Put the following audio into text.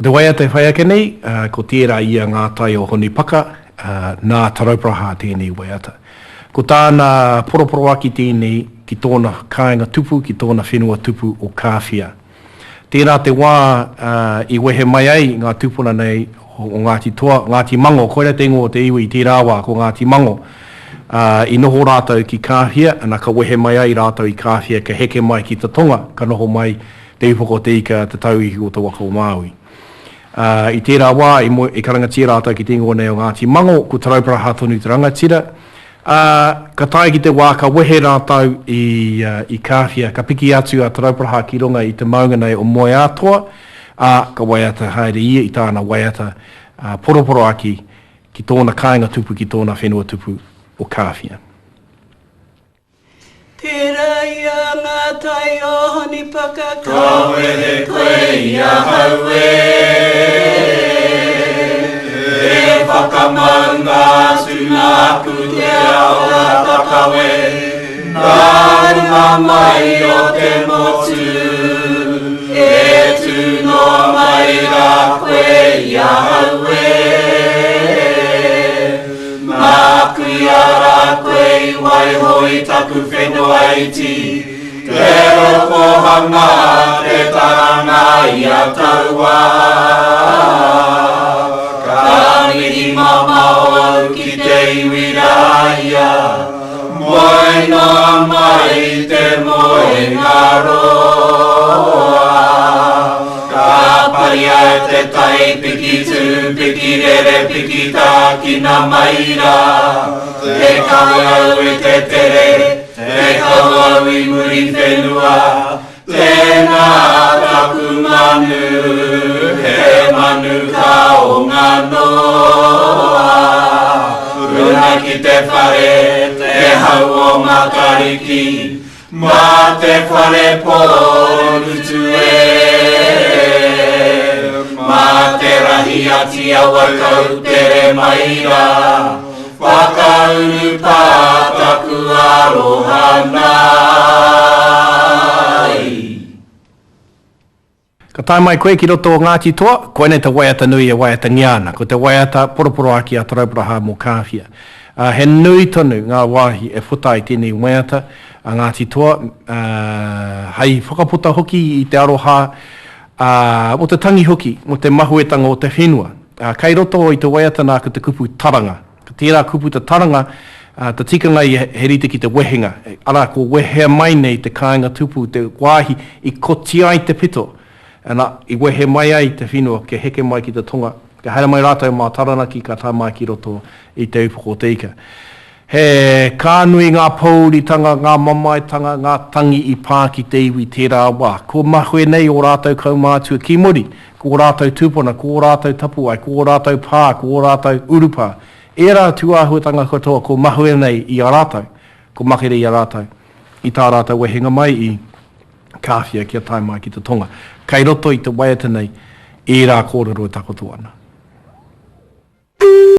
Ko te waiata e whai ake nei, ko tērā ia ngā tai o Honipaka, nā tarauparaha tēnei waiata. Ko tāna poroporo aki tēnei ki tōna kāinga tupu, ki tōna whenua tupu o kāwhia. Tērā te wā i wehe mai ai ngā tupuna nei o Ngāti Toa, Ngāti Mango, koera te ingo o te iwi i tērā wā ko Ngāti Mango. I noho rātau ki kāwhia, ana ka wehe mai ai rātau i kāwhia, ka heke mai ki te tonga, ka noho mai te upoko te ika te tauihi o te waka o Māui. I tērā wā, i karangatira rātau ki te ingo nei o Ngāti Mango, ko tarauparaha tonu te rangatira. Ka tae ki te wā ka wehe rātau i kāwhia, ka piki atu a tarauparaha ki runga i te maunga nei o moe atoa, ka waiata haere ia i tāna waiata poroporo aki ki tōna kāinga tupu, ki tōna whenua tupu o kāwhia. Tērā ia ngā tai o Honipaka, ka wehe koe ia haue. E whakamau ngā tuna aku te aura takawe, nā mai o te motu, e tūno mai rā koe ia haue. Mā kui ara koe i waihoi taku whenua iti, te roko hanga te taranga ia taua. Kāngiri mamao ki te iwira ia, moe noa mai te moe ngaroa. Ka paria te tai piki tū, piki rere, piki tā ki nā maira. Te kauau e te tere, te kauau i muri whenua. Tēnā taku manu, he manu ka o ngā noa. Runa ki te whare, te hau o ngā kariki, mā te whare pōrutu mā te rahi ati awa kau tere maira, whakauru pātaku aroha nai. Ka tae mai koe ki roto o Ngāti Toa, koe nei te waiata nui e waiata ngiana, ko te waiata poroporo aki a tarauparaha mō kāwhia. He nui tonu ngā wāhi e whutai tēnei waiata a Ngāti Toa, hei whakaputa hoki i te aroha o te tangi hoki, o te mahuetanga o te whenua. Kei roto i te waiata nā ko te kupu taranga. Ka tērā kupu te taranga, te tikanga i he rite ki te wehenga. Ara ko wehea mai nei te kāinga tupu, te wāhi i kotia i te pito. Ana, i wehe mai ai te whenua, ke heke mai ki te tonga, ke haere mai rātou mā taranaki, ka tā mai ki roto i te upoko te ika. He kānui ngā pauritanga, ngā mamaitanga, ngā tangi i pā ki te iwi tērā wā. Ko mahue nei o rātou kaumātua ki muri, ko rātou tūpuna, ko rātou tapuai, ko rātou pā, ko rātou urupā. E rā tuāhuatanga katoa, ko mahue nei i a rātou, ko makere i a rātou, i tā rātou wehenga mai i kāwhia kia tae mai ki te tonga. Kei roto i te waiata nei, e rā kōrero takotua ana.